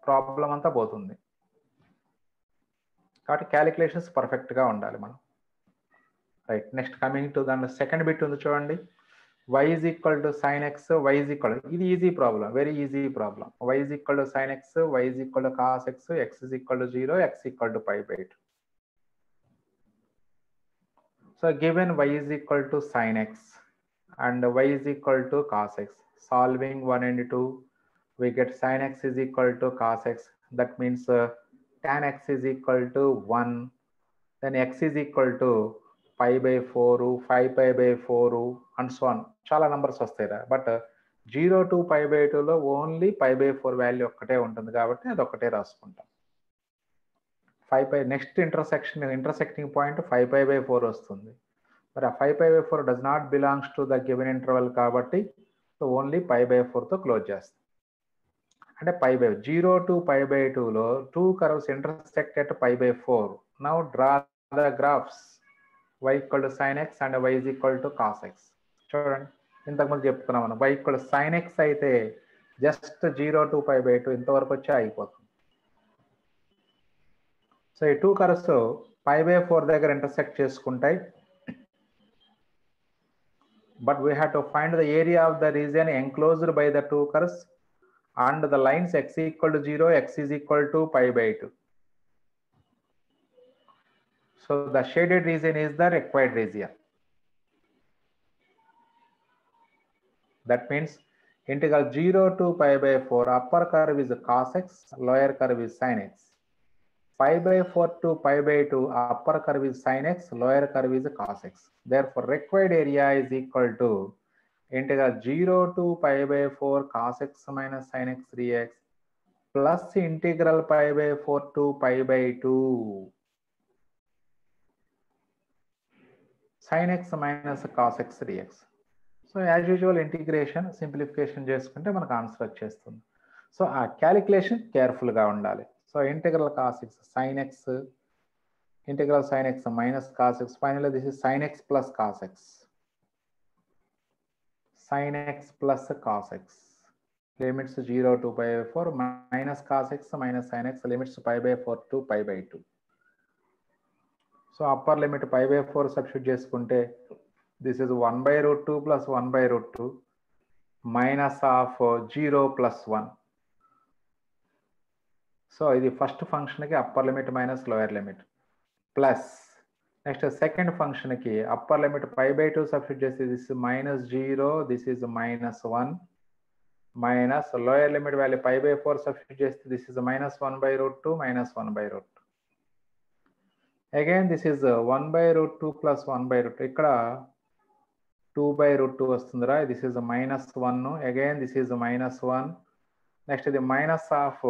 ప్రాబ్లం అంతా పోతుంది. కాబట్టి క్యాలిక్యులేషన్స్ పర్ఫెక్ట్గా ఉండాలి మనం. రైట్, నెక్స్ట్ కమింగ్ టు దాని సెకండ్ బిట్ ఉంది చూడండి. y is equal to sin x, y is equal to, ఇది easy problem, very easy problem. y is equal to sin x, y is equal to cos x, x is equal to 0, x equal to pi/2. So given y is equal to sin x and y is equal to cos x, solving 1 and 2, we get sin x is equal to cos x. That means tan x is equal to 1. Then x is equal to pi/4, 5pi/4 and so on. చాలా numbers వస్తాయి. But 0 to pi/2లో only pi/4 value ఒక్కటే ఉంటుంది కాబట్టి అది ఒక్కటే రాసుకుంటాం. 5pi next intersecting point 5pi/4 వస్తుంది. మరి ఆ 5pi/4 does not belongs to the given interval కాబట్టి సో ఓన్లీ pi/4తో క్లోజ్ చేస్తాం. అంటే 0 to pi/2లో 2 curves intersect at pi/4. Now draw the graphs y equal to sin x and y is equal to cos x. చూడండి, ఇంతకుముందు చెప్పుకున్నాం మనం, y equal to sin x అయితే just 0 to pi/2 ఇంతవరకు వచ్చి అయిపోతుంది. సో ఈ 2 కర్వ్స్ pi/4 దగ్గర ఇంటర్సెక్ట్ చేసుకుంటాయి. But we have to find the area of the region enclosed by the 2 curves and the lines x equal to 0, x is equal to pi/2. So the shaded region is the required region. That means integral 0 to pi/4, upper curve is cos x, lower curve is sin x. Pi/4 to pi/2, upper curve is sin x, lower curve is cos x. Therefore required area is equal to integral 0 to pi/4 cos x minus sin x 3x plus integral pi/4 to pi/2 sin x minus cos x 3x. So as usual integration simplification చేసుకుంటే మనకు answer వచ్చేస్తుంది. So ఆ calculation కేర్ఫుల్గా ఉండాలి. So integral cos x sin x, integral sin x minus cos x, finally this is sin x plus cos x, sin x plus cos x, limits 0 to pi/4 minus cos x minus sin x, limits pi/4 to pi/2. So upper limit pi/4 substitute చేసుకుంటే this is 1/√2 plus 1/√2 minus of 0 plus 1. So ఇది first ఫంక్షన్కి upper limit minus lower limit plus next second ఫంక్షన్కి upper limit pi/2 substitute చేస్తే this -0, this is -1 minus lower limit value pi/4 substitute చేస్తే this is -1/√2 -1/√2. Again this is 1/√2 plus 1/√2. ఇక్కడ 2/√2 వస్తుందిరా. This is -1. Again this is -1. Next ఇది minus of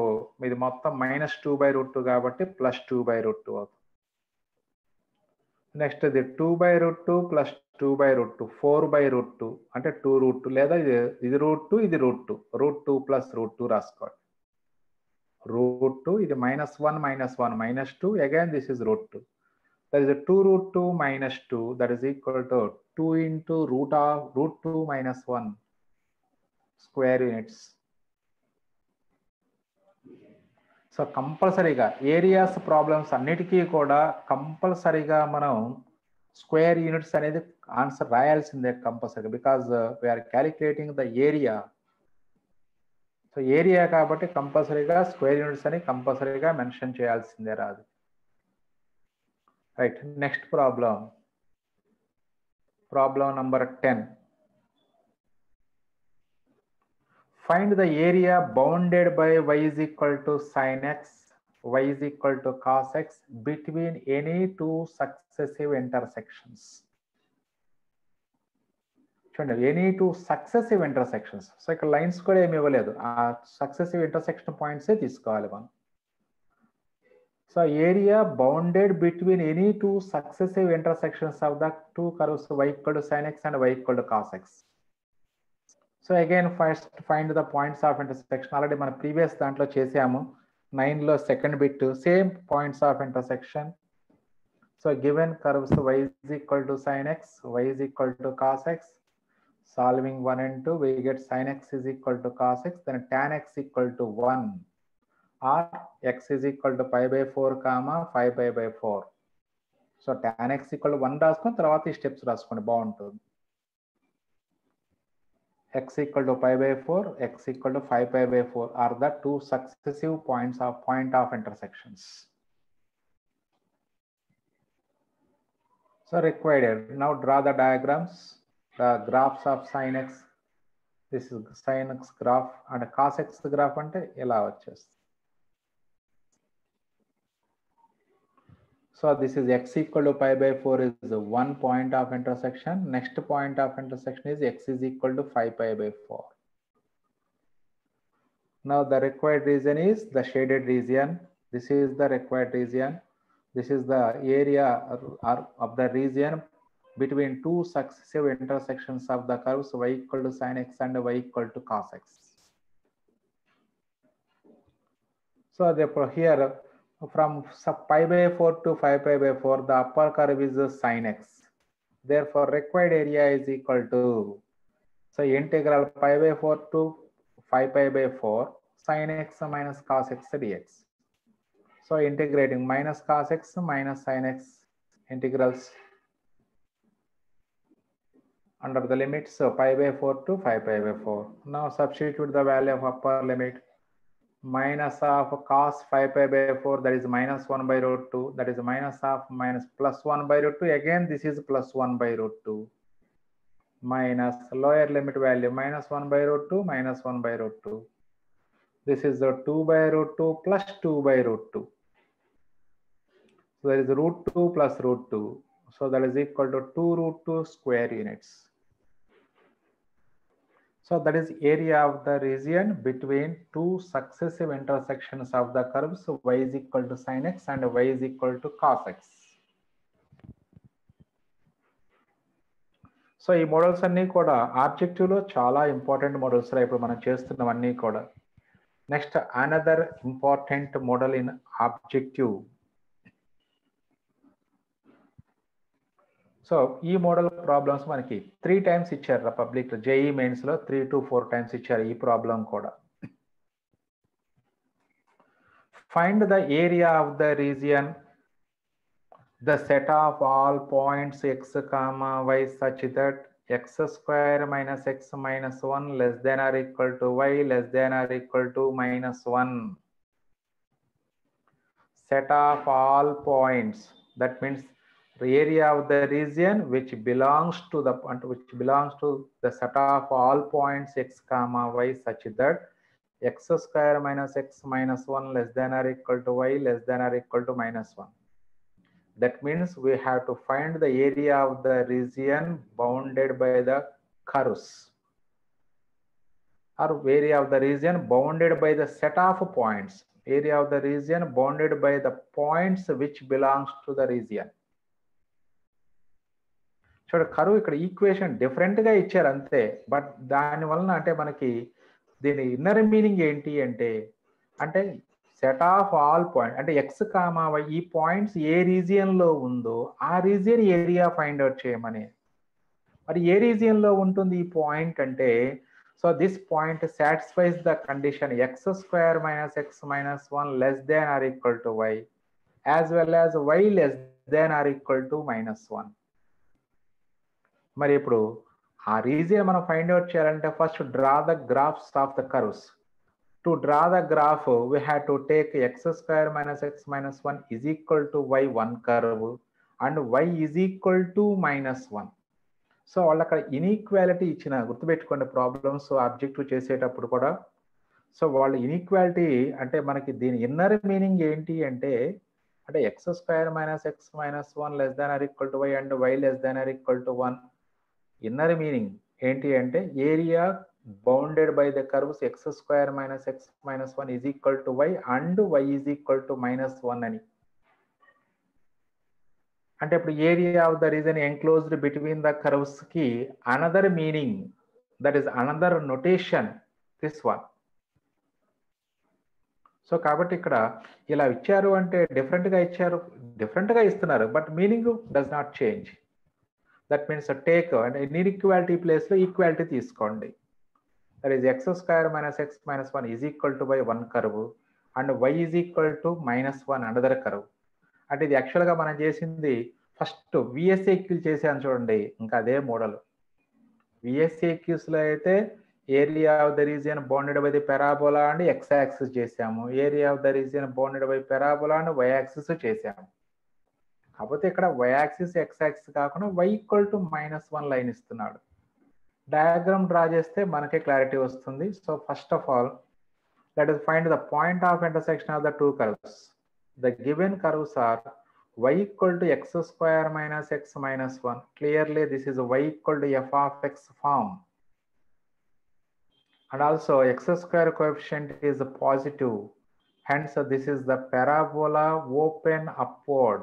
ఇది మొత్తం -2/√2 కాబట్టి +2/√2 అవుతుంది. నెక్స్ట్ ఇది 2/√2 plus 2/√2 4/√2 అంటే 2√2, లేదా ఇది √2 ఇది √2 √2 plus √2 రాసుకోవాలి. √2 ఇది -1 -1 -2, again this is √2. That is a 2√2 minus 2, that is equal to 2 into √2 minus 1 square units. So కంపల్సరీగా ఏరియాస్ ప్రాబ్లమ్స్ అన్నిటికీ కూడా కంపల్సరీగా మనం స్క్వేర్ యూనిట్స్ అనేది ఆన్సర్ రాయాల్సిందే compulsory, because we are calculating the area. So area కాబట్టి కంపల్సరీగా స్క్వేర్ యూనిట్స్ అని కంపల్సరీగా మెన్షన్ చేయాల్సిందే రాదు. Right, next problem number 10. Find the area bounded by y is equal to sin x, y is equal to cos x between any two successive intersections. చూడండి, any two successive intersections. So ఇక్కడ lines కూడా ఏమి ఇవ్వలేదు, ఆ successive intersection పాయింట్సే తీసుకోవాలి మనం. So area bounded between any two successive intersections of the two curves y equal to sin x and y equal to cos x. So again first find the points of intersection. Already మన previous దాంట్లో చేసాము 9లో second bit, same points of intersection. So given curves y is equal to sin x, y is equal to cos x. Solving 1 and 2, we get sin x is equal to cos x, then tan x equal to 1, or x is equal to pi by 4 comma 5 pi by 4. So tan x equal to 1 రాసుకొని తర్వాత ఈ steps రాసుకోండి, బాగుంటుంది. x equal to pi by 4, x equal to 5 pi by 4 are the two successive point of intersections. So required, now draw the diagrams, the graphs of sin x. This is sin x graph and cos x graph అంటే ఇలా వచ్చేస్తుంది. So this is x equal to pi by 4 is one point of intersection. Next point of intersection is x is equal to 5 pi by 4. Now the required region is the shaded region. This is the required region. This is the area of the region between two successive intersections of the curves y equal to sin x and y equal to cos x. So therefore here from pi by 4 to 5 pi by 4, the upper curve is sin x. Therefore required area is equal to, so integral pi by 4 to 5 pi by 4 sin x minus cos x dx. So integrating minus cos x minus sin x integrals under the limits of pi by 4 to 5 pi by 4. Now substitute the value of upper limit. Minus of cos 5 pi by 4, that is minus 1 by root 2, that is minus of minus plus 1 by root 2, again this is plus 1 by root 2, minus lower limit value minus 1 by root 2 minus 1 by root 2. This is the 2 by root 2 plus 2 by root 2. So there is root 2 plus root 2. So that is equal to 2 root 2 square units. So that is area of the region between two successive intersections of the curves y is equal to sin x and y is equal to cos x. So ఈ models అన్నీ కూడా ఆబ్జెక్టివ్లో చాలా important models ఇప్పుడు మనం చేస్తున్నవన్నీ కూడా. Next another important model in objective. So ఈ model problems మనకి 3 times ఇచ్చారు పబ్లిక్ జేఈ మెయిన్స్లో 3 to 4 times ఇచ్చారు ఈ ప్రాబ్లం కూడా. Find the area of the region the set of all points x comma y such that x square minus x minus 1 less than or equal to y less than or equal to minus 1. Set of all points, that means the area of the region which belongs to the set of all points x comma y such that x square minus x minus 1 less than or equal to y less than or equal to minus 1. That means we have to find the area of the region bounded by the curves, or area of the region bounded by the set of points, area of the region bounded by the points which belongs to the region. చూడ కరువు ఇక్కడ equation డిఫరెంట్గా ఇచ్చారు అంతే, but దానివలన అంటే మనకి దీని ఇన్నర్ మీనింగ్ ఏంటి అంటే సెట్ ఆఫ్ ఆల్ పాయింట్ అంటే ఎక్స్ కామా వై ఈ పాయింట్స్ ఏ రీజియన్లో ఉందో ఆ రీజియన్ ఏరియా ఫైండ్ అవుట్ చేయమని. మరి ఏ రీజియన్లో ఉంటుంది ఈ పాయింట్ అంటే So this point satisfies the condition x square minus x minus 1 less than or equal to y, as well as y less than or equal to minus 1. మరి ఇప్పుడు ఆ region మనం find out చేయాలంటే first draw the graphs of the curves. To draw the graph we have to take x square minus x minus 1 is equal to y one curve and y is equal to minus 1. సో వాళ్ళు అక్కడ inequality ఇచ్చిన, గుర్తుపెట్టుకోండి problems objective చేసేటప్పుడు కూడా. So వాళ్ళు inequality అంటే మనకి దీని ఇన్నర్ మీనింగ్ ఏంటి అంటే x square minus x minus 1 less than or equal to y and y less than or equal to 1. Inner meaning ఏంటి అంటే area bounded by the curves x square minus x minus 1 is equal to y and y is equal to minus 1 అని. అంటే ఇప్పుడు area of the region enclosed between the curves కి another meaning, that is another notation this one. So కాబట్టి ఇక్కడ ఇలా ఇచ్చారు అంటే డిఫరెంట్గా ఇచ్చారు, డిఫరెంట్గా ఇస్తున్నారు, but meaning does not change. That means take అంటే ఇన్ఈక్వాలిటీ ప్లేస్లో ఈక్వాలిటీ తీసుకోండి. That is x square minus x minus 1 is equal to by one curve and y is equal to minus 1 another curve. అంటే ఇది యాక్చువల్గా మనం చేసింది first విఎస్ఏక్యూలు చేసాను చూడండి, ఇంకా అదే మోడల్. విఎస్ఏక్యూస్లో అయితే area of the region bounded by the parabola and x axis చేసాము, area of the region bounded by parabola and y axis చేసాము. కాకపోతే ఇక్కడ వై యాక్సిస్ ఎక్స్ యాక్సిస్ కాకుండా y equal to minus 1 line ఇస్తున్నాడు. Diagram draw చేస్తే మనకే clarity వస్తుంది. So first of all let us find the point of intersection of the two curves. The given curves are y equal to x square minus x minus 1. Clearly this is y equal to f of x form. And also x square coefficient is positive. Hence this is the parabola open upward.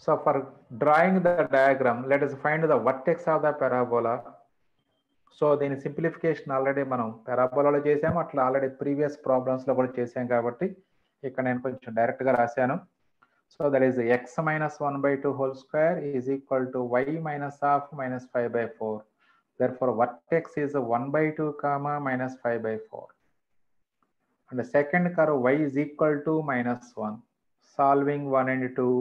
So for drawing the diagram, let us find the vertex of the parabola. So దీని simplification already మనం పారాబోలాలో చేసాము, అట్లా already previous ప్రాబ్లమ్స్లో కూడా చేసాం కాబట్టి ఇక్కడ నేను కొంచెం డైరెక్ట్గా రాశాను. So that is x minus 1/2 whole square is equal to y minus half minus 5/4. Therefore vertex is 1/2 comma minus 5/4. And the second curve y is equal to minus 1. Solving 1 and 2.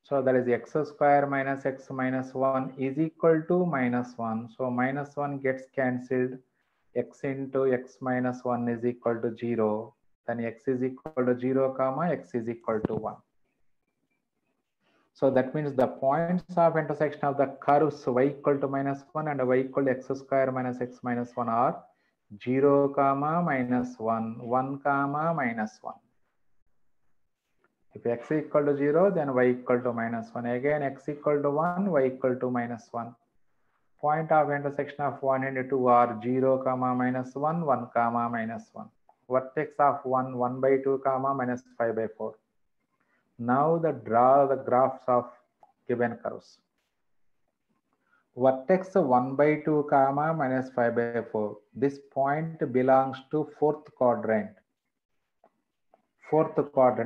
So that is x square minus x minus 1 is equal to minus 1. So minus 1 gets cancelled. X into x minus 1 is equal to 0. Then x is equal to 0 comma x is equal to 1. So that means the points of intersection of the curves y equal to minus 1 and y equal to x square minus x minus 1 are 0 comma minus 1, 1 comma minus 1. If x equal to 0, then y equal to minus 1. Again x equal to 1, y equal to minus 1. Point of intersection of 1 and 2 are 0 comma minus 1, 1 comma minus 1. Vertex of 1, 1/2 comma minus 5/4. Now draw the graphs of given curves. Vertex 1/2 comma minus 5/4. This point belongs to fourth quadrant.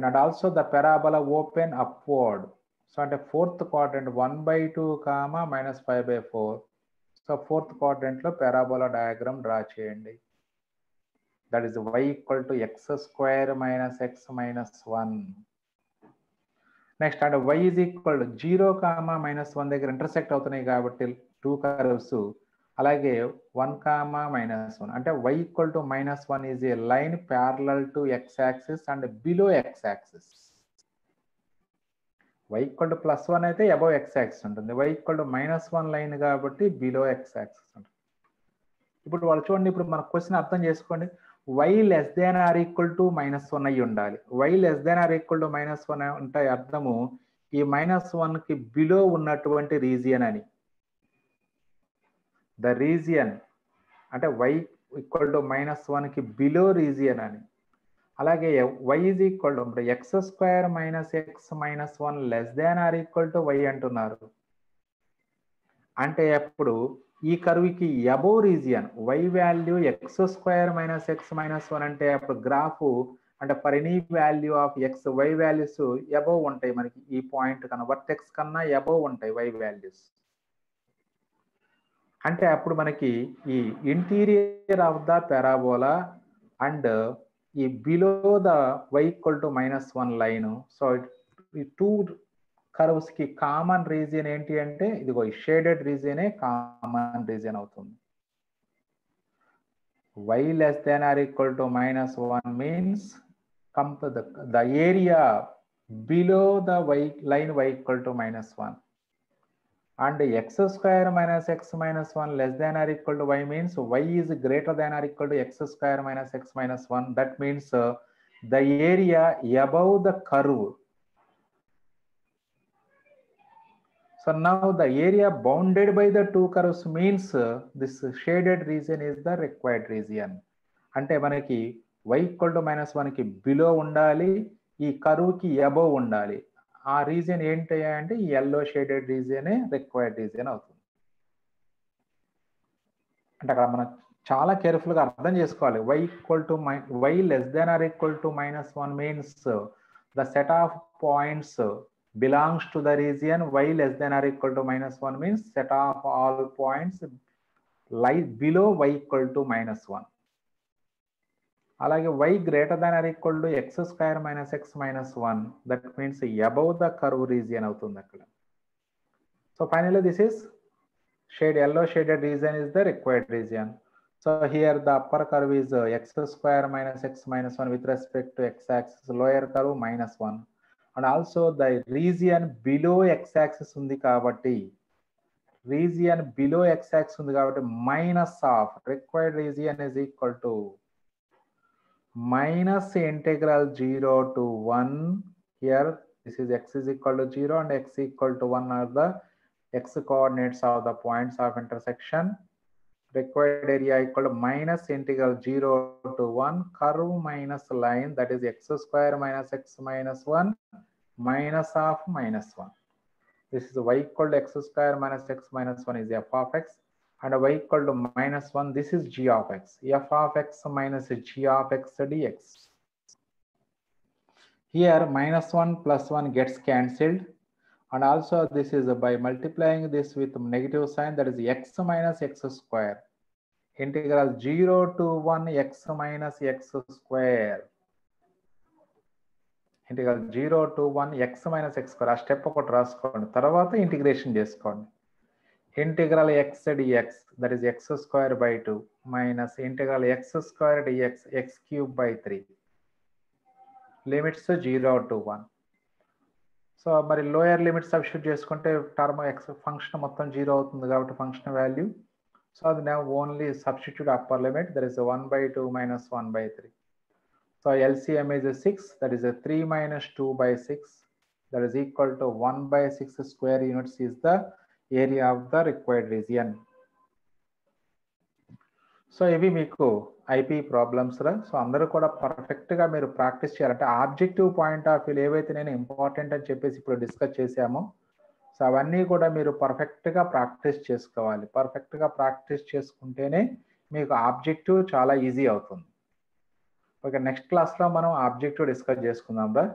And also the parabola open upward. So at the fourth quadrant 1/2 comma minus 5/4. So fourth quadrant lo parabola diagram draw cheyandi. That is y equal to x square minus x minus 1. Next, and y is equal to 0 comma minus 1 దగ్గర intersect అవుతున్నాయి కాబట్టి two curves, అలాగే 1 comma minus 1 అంటే y equal to minus 1 is a line parallel to x axis and below x axis. y equal to plus 1 అయితే above x axis ఉంటుంది, y equal to minus 1 line కాబట్టి below x axis ఉంటుంది. ఇప్పుడు వాళ్ళు చూడండి, ఇప్పుడు మన క్వశ్చన్ అర్థం చేసుకోండి. y less than or equal to minus 1 అయి ఉండాలి. y less than or equal to minus 1 అంటే అర్థము ఈ minus 1 కి బిలో ఉన్నటువంటి రీజియన్ అని. ద రీజియన్ అంటే y ఈక్వల్ టు minus 1 కి బిలో రీజియన్ అని. అలాగే y is equal to x square minus x minus 1 less than or equal to y అంటున్నారు. అంటే అప్పుడు ఈ కర్వ్కి above region y value x square minus x minus 1 అంటే అప్పుడు గ్రాఫ్ అంటే for any value of x y values above ఉంటాయి. మనకి ఈ పాయింట్ కన్నా వర్టెక్స్ కన్నా అబోవ్ ఉంటాయి y వాల్యూస్. అంటే అప్పుడు మనకి ఈ interior of the parabola and ఈ below the y equal to -1 line. So ఈ టూ కర్వ్స్ కి కామన్ రీజియన్ ఏంటి అంటే ఇదిగో ఈ షేడెడ్ రీజియనే కామన్ రీజియన్ అవుతుంది. y less than or equal to -1 means come to the area below the line y equal to -1, and x square minus x minus 1 less than or equal to y means y is greater than or equal to x square minus x minus 1. That means the area above the curve. So now the area bounded by the two curves means this shaded region is the required region. అంటే మనకి y equal to -1 కి below ఉండాలి, ఈ curve కి above ఉండాలి. ఆ region ఏంటి అంటే ఈ yellow shaded region required region అవుతుంది. అంటే అక్కడ మనం చాలా కేర్ఫుల్ గా అర్థం చేసుకోవాలి. y less than or equal to -1 means the set of points belongs to the region. Y less than or equal to -1 means set of all points lie below y equal to -1. అలాగే y greater than or equal to x square minus x minus 1, that means above the curve region అవుతుంది అక్కడ. So finally this is yellow shaded region is the required region. So here the upper curve is x square minus x minus 1 with respect to x axis, lower curve -1, and also the region below x axis ఉంది కాబట్టి minus of required region is equal to minus integral 0 to 1. Here this is x is equal to 0 and x equal to 1 are the x coordinates of the points of intersection. Required area equal to minus integral 0 to 1 curve minus line, that is x square minus x minus 1 minus of -1. This is y equal to x square minus x minus 1 is f of x, and y equal to -1, this is g of x. F of x minus g of x dx. Here -1 plus 1 gets cancelled, and also this is by multiplying this with negative sign, that is x minus x square. Integral 0 to 1 x minus x square. Integral 0 to 1 x minus x square. ఆ step ఒకటి రాసుకోండి, తర్వాత integration చేసుకోండి. Integral x dx, that is x square by 2 minus integral x square dx x cube by 3. Limits 0 to 1. So మరి lower limit substitute చేసుకుంటే term x function మొత్తం 0 అవుతుంది కాబట్టి ఫంక్షన్ వాల్యూ. సో అది now only substitute upper limit, that is 1 by 2 minus 1 by 3. So LCM is 6, that is 3 minus 2 by 6, that is equal to 1 by 6 square units is the area of the required region. So ఇవి మీకు IP problems రా. So అందరూ కూడా పర్ఫెక్ట్గా మీరు practice చేయాలంటే objective point of view ఏవైతే నేను ఇంపార్టెంట్ అని చెప్పేసి ఇప్పుడు డిస్కస్ చేశామో, సో అవన్నీ కూడా మీరు పర్ఫెక్ట్గా ప్రాక్టీస్ చేసుకోవాలి. పర్ఫెక్ట్గా ప్రాక్టీస్ చేసుకుంటేనే మీకు ఆబ్జెక్టివ్ చాలా ఈజీ అవుతుంది. ఓకే, నెక్స్ట్ క్లాస్లో మనం ఆబ్జెక్టివ్ డిస్కస్ చేసుకుందాం రా.